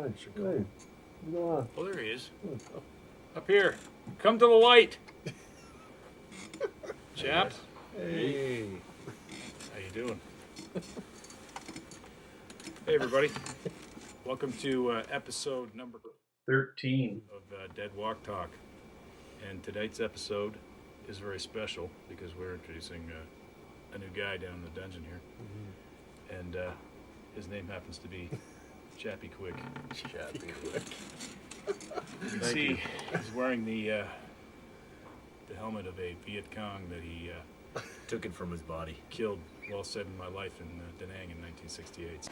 Hi. Hey. Go on. Oh, there he is. Up here. Come to the light. Chap. Hey. How you doing? Hey, everybody. Welcome to episode number 13 of Dead Walk Talk. And tonight's episode is very special because we're introducing a new guy down in the dungeon here. Mm-hmm. And his name happens to be Chappie Quick. Chappie Quick. You can see he's wearing the helmet of a Viet Cong that he took it from his body. Killed while saving my life in Da Nang in 1968.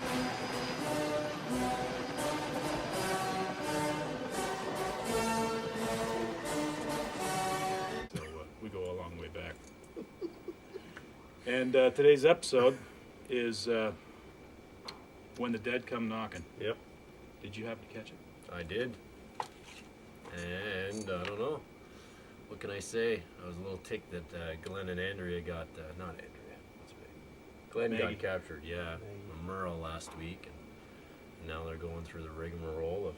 So we go a long way back. And today's episode is When the Dead Come Knocking. Yep. Did you happen to catch it? I did. And I don't know. What can I say? I was a little ticked that Glenn and Andrea got, not Andrea, Glenn Maggie. got captured, yeah, from Merle last week. And now they're going through the rigmarole of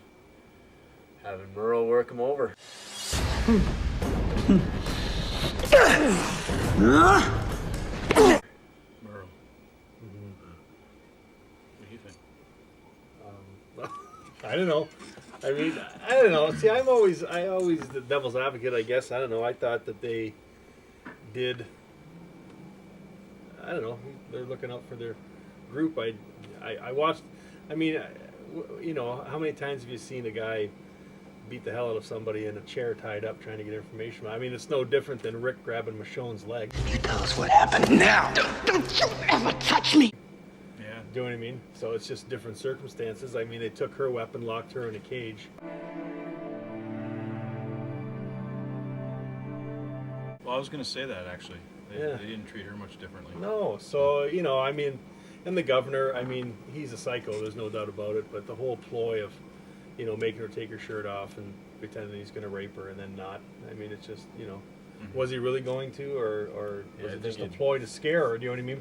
having Merle work him over. Merle. Mm-hmm. What do you think? I don't know. I mean, I don't know. See, I always the devil's advocate, I guess. I don't know. I thought that they did. I don't know. They're looking out for their group. I watched. I mean, you know, how many times have you seen a guy beat the hell out of somebody in a chair tied up trying to get information? I mean, it's no different than Rick grabbing Michonne's leg. You tell us what happened now. Don't you ever touch me. Yeah. Do you know what I mean? So it's just different circumstances. I mean, they took her weapon, locked her in a cage. Well, I was going to say that, actually. They Yeah. didn't treat her much differently. No, so, you know, I mean, and the governor, I mean, he's a psycho, there's no doubt about it, but the whole ploy of, you know, making her take her shirt off and pretending he's going to rape her and then not, I mean, it's just, you know, was he really going to, or was it just a ploy to scare her, do you know what I mean?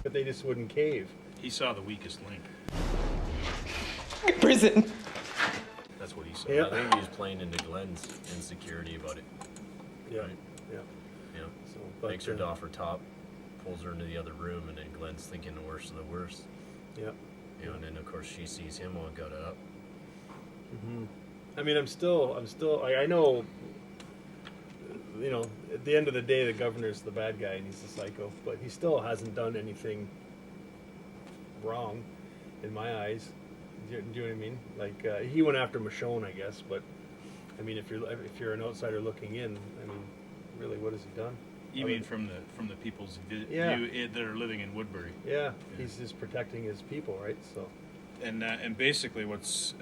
But they just wouldn't cave. He saw the weakest link. Prison. That's what he saw. Yeah. I think he was playing into Glenn's insecurity about it. Yeah, Right. yeah. You know, So, but, makes her doff her top, pulls her into the other room, and then Glenn's thinking the worst of the worst. Yeah. You know, and then of course she sees him all got up. I mean, I'm still, I know, you know, at the end of the day, the governor's the bad guy and he's the psycho, but he still hasn't done anything wrong in my eyes. Do you know what I mean? Like, he went after Michonne, I guess, but I mean, if you're an outsider looking in, I mean, really, what has he done? You I mean mean, from the people's Yeah. view that are living in Woodbury? Yeah, he's just protecting his people, right? So, And basically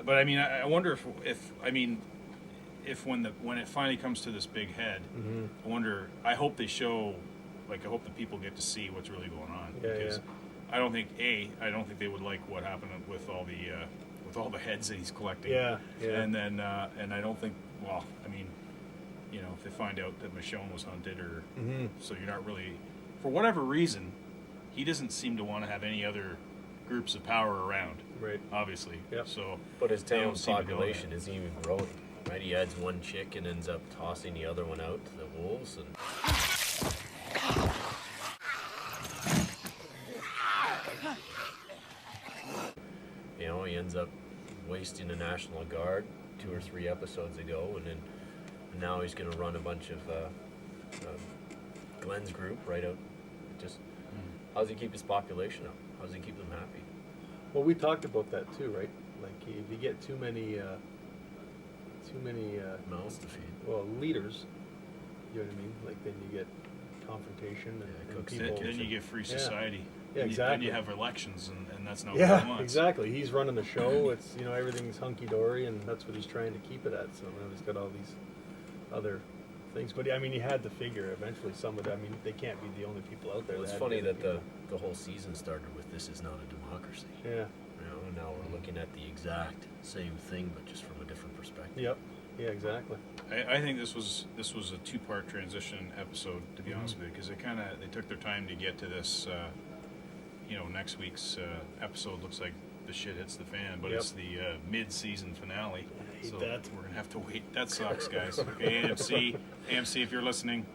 but I mean, I wonder if I mean, if when it finally comes to this big head, I hope they show, like, I hope the people get to see what's really going on. Yeah, because yeah. I don't think they would like what happened with all the heads that he's collecting. Yeah, yeah. And then and I don't think, well, I mean, you know, if they find out that Michonne was hunted, or so you're not really, for whatever reason, he doesn't seem to want to have any other groups of power around. right. Obviously. Yep. So But his they don't town's seem to go population there. isn't even growing. Right? He adds one chick and ends up tossing the other one out to the wolves, and you know, he ends up wasting the National Guard 2 or 3 episodes ago, and now he's going to run a bunch of Glenn's group right out. Just how does he keep his population up? How does he keep them happy? Well, we talked about that too, right? Like, if you get too many Mouths to feed. well, leaders, you know what I mean? Like, then you get confrontation and, Yeah, and cooks in people. the Then you get free Yeah. society. Yeah, Then exactly. you have elections, and that's not what he Yeah, wants. exactly. He's running the show. It's, you know, everything's hunky dory, and that's what he's trying to keep it at. So now he's got all these other things. But I mean, you had to figure eventually some of them. I mean, they can't be the only people out there. Well, it's that had funny to that be- the whole season started with "This is not a democracy." Yeah. You know, and now we're looking at the exact same thing, but just from a different perspective. Yep. Yeah. Exactly. I think this was a 2-part transition episode, to be honest with you, because they took their time to get to this. You know, next week's episode looks like the shit hits the fan, but Yep. it's the mid-season finale. I hate So that. we're gonna have to wait. That sucks, guys. Okay, AMC, if you're listening,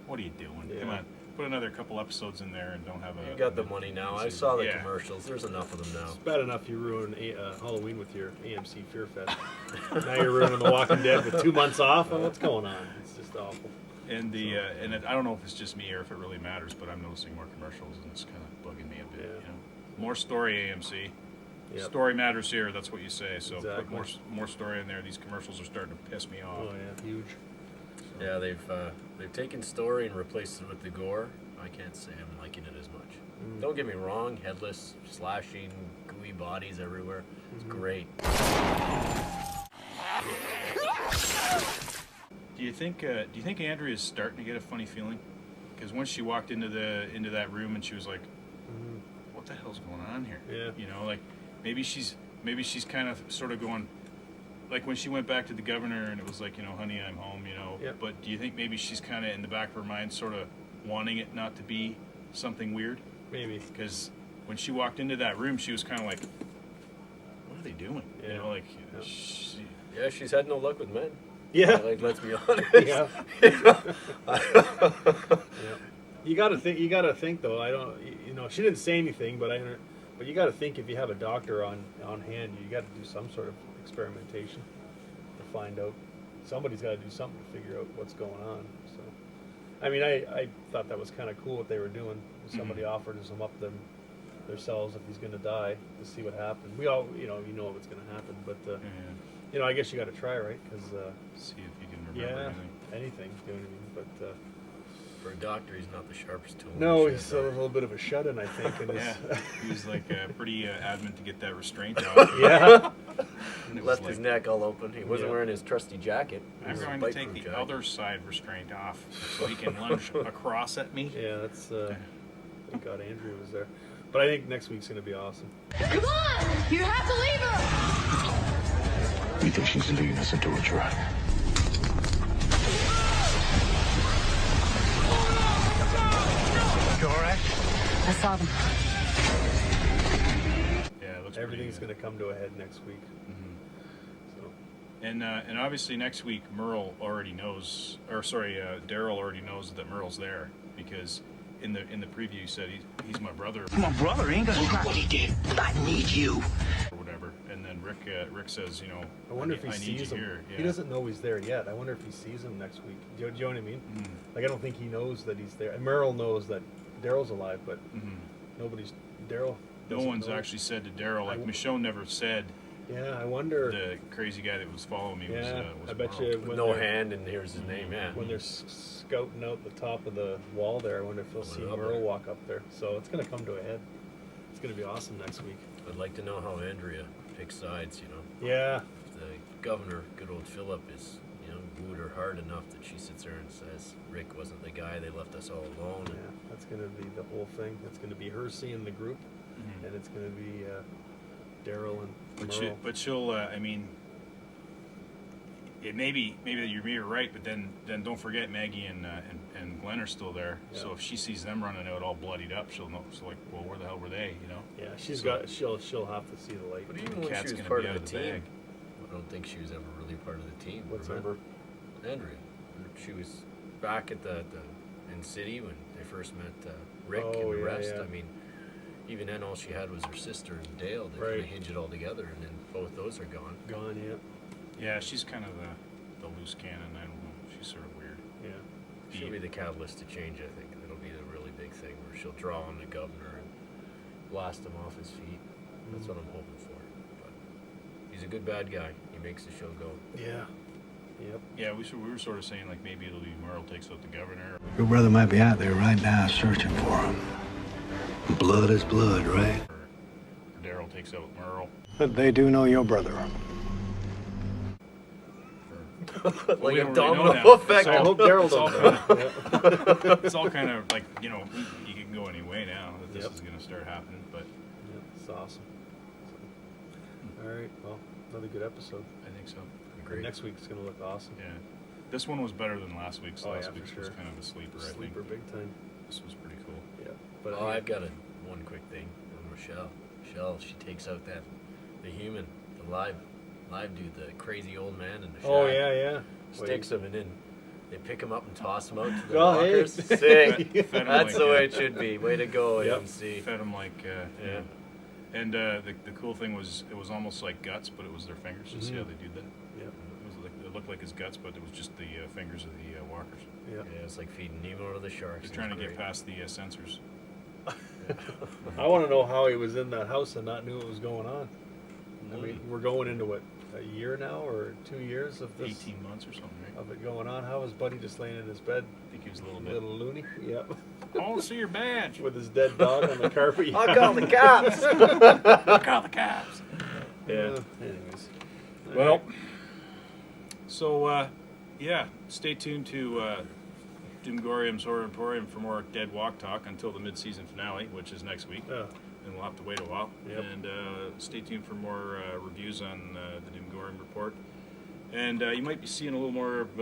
what are you doing? Yeah. Come on, put another couple episodes in there and don't have a. You got the money now. I saw the Yeah. commercials. There's enough of them now. It's bad enough you ruin Halloween with your AMC Fear Fest. Now you're ruining The Walking Dead with 2 months off. What's going on? It's just awful. And I don't know if it's just me or if it really matters, but I'm noticing more commercials and it's kind of bugging me a bit. Yeah. You know? More story, AMC. Yep. Story matters here. That's what you say. So Exactly. put more story in there. These commercials are starting to piss me off. Oh yeah, huge. Yeah, they've taken story and replaced it with the gore. I can't say I'm liking it as much. Don't get me wrong, headless, slashing, gooey bodies everywhere. It's great. Do you think Andrea's starting to get a funny feeling? Because once she walked into that room and she was like, "What the hell's going on here?" Yeah. You know, like maybe she's kind of sort of going, like when she went back to the governor and it was like, you know, honey, I'm home, you know. Yep. But do you think maybe she's kind of in the back of her mind sort of wanting it not to be something weird? Maybe. Because when she walked into that room, she was kind of like, "What are they doing?" Yeah. You know, like Yep. Yeah, she's had no luck with men. Yeah. Like, let's be honest. Yeah. Yeah. You gotta think though. I don't. You know, she didn't say anything, but But you gotta think if you have a doctor on hand, you got to do some sort of experimentation to find out. Somebody's got to do something to figure out what's going on. So, I mean, I thought that was kind of cool what they were doing. Somebody offered him up themselves if he's going to die to see what happened. We all, you know what's going to happen, but Yeah. you know, I guess you got to try, right? Because See if you can remember anything. anything. You know what I mean? But For a doctor, he's not the sharpest tool. no, in the he's shed. a little bit of a shut-in, I think. In Yeah, his, he was like pretty adamant to get that restraint off. yeah. And it was Left like, his neck all open. He wasn't Yeah. wearing his trusty jacket. It I'm was a going to take bite-proof the jacket. other side restraint off so he can lunge across at me. Yeah, that's. Thank God Andrew was there. But I think next week's going to be awesome. Come on! You have to leave her! You think she's leading us into a trap? You all right? I saw them. Yeah, it looks Everything's pretty going to come to a head next week. So, And obviously next week Merle already knows, or sorry, Daryl already knows that Merle's there because in the preview he said he's my brother My brother ain't gonna do what he did. I need you. or whatever. And then Rick says, you know, I wonder if he I need sees you him. here. He Yeah. doesn't know he's there yet. I wonder if he sees him next week. Do you know what I mean? Mhm. Like, I don't think he knows that he's there. And Merrill knows that Daryl's alive, but Mhm. nobody's. Daryl. No doesn't one's know. actually said to Daryl, like I- Michonne never said Yeah, I wonder. the crazy guy that was following me Yeah, was I bet Merle. you With when no they're, hand, and here's his name, yeah. when they're scouting out the top of the wall there, I wonder if they'll see Coming up Merle there. walk up there. So it's going to come to a head. It's going to be awesome next week. I'd like to know how Andrea picks sides, you know. Yeah. If the governor, good old Philip, is, you know, wooed her hard enough that she sits there and says, Rick wasn't the guy, they left us all alone. Yeah, that's going to be the whole thing. It's going to be her seeing the group, Mhm. and it's going to be Daryl and Merle. But she'll I mean, it maybe you're right, but then don't forget Maggie and Glenn are still there. Yeah. So if she sees them running out all bloodied up, she'll know. So like, well, where the hell were they? You know? Yeah, she's So- got. She'll have to see the light. But even The when cat's she was gonna part be of out the of the team, bag. I don't think she was ever really part of the team. What's remember? that? Andrea. She was back at the in City when they first met Rick Oh, and the yeah, rest. yeah. I mean, even then, all she had was her sister and Dale. They Right. kind of hinge it all together, and then both those are gone. Gone. Yeah. Yeah, she's kind of the loose cannon. I don't know. She's sort of weird. Yeah. She'll be the catalyst to change, I think. It'll be the really big thing where she'll draw on the governor and blast him off his feet. That's what I'm hoping for. But he's a good bad guy. He makes the show go. Yeah. Yep. Yeah, we were sort of saying like maybe it'll be Merle takes out the governor. Your brother might be out there right now searching for him. Blood is blood, right? Or Daryl takes out Merle. But they do know your brother. Like we a don't really know domino now. effect. I hope Daryl It's all does. Yeah. It's all kind of like, you know, you can go any way now that this Yep. is going to start happening. But Yeah, it's awesome. So, all right. Well, another good episode. I think so. Great. Next week's gonna look awesome. Yeah. This one was better than last week's. Oh, Last yeah, for week's was sure. kind of a sleeper, I Sleeper, think. big time. This was pretty cool. Yeah. But Oh, I've got one quick thing on Rochelle. Rochelle, she takes out that The human, the live dude, the crazy old man in the shack. Oh yeah. Sticks him and then they pick him up and toss him out to the Oh, hey. walkers. Sick. Fed him That's like, the way it should be. Way to go, Yep. AMC. Fed him like, Yeah. And the cool thing was, it was almost like guts, but it was their fingers. You see how they do that? Yep. It looked like his guts, but it was just the fingers of the walkers. Yep. Yeah, it's like feeding Nemo to the sharks. They're trying to It's get great. past the sensors. I want to know how he was in that house and not knew what was going on. I mean, we're going into what, a year now or 2 years of this 18 months or something, right? of it going on. How was Buddy just laying in his bed, I think he was a little bit. little loony? Yep. I want to see your badge. With his dead dog on the carpet. I'll call the cops. I'll call the cops. Yeah. Anyways. Well, so, yeah, stay tuned to Doomgorium's Horror Emporium for more Dead Walk Talk until the mid-season finale, which is next week. Yeah. And we'll have to wait a while. Yep. And stay tuned for more reviews on the Doomgorium report. And you might be seeing a little more of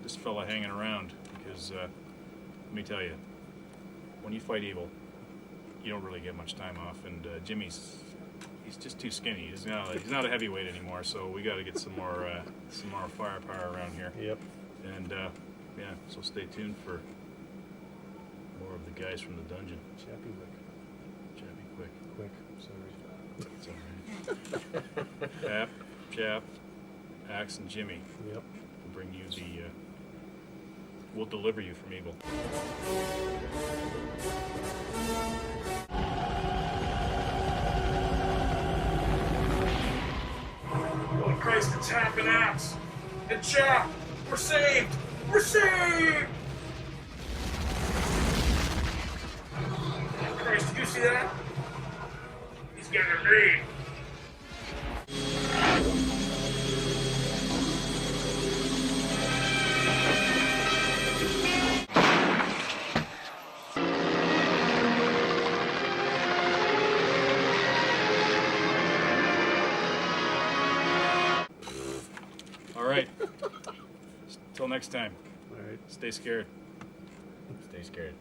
this fella hanging around because, let me tell you, when you fight evil, you don't really get much time off. And Jimmy's just too skinny. He's not a heavyweight anymore. So we got to get some more firepower around here. Yep. And yeah, so stay tuned for more of the guys from the dungeon. Chappy Wick. Chappy quick. Quick. Sorry. It's all right. Pap, Chap, Axe, and Jimmy Yep. will bring you the. We'll deliver you from evil. Oh Christ, it's Chap and Axe! And Chap! We're saved! We're saved! Christ, did you see that? He's getting a read. All right. Till next time. All right. Stay scared. Stay scared.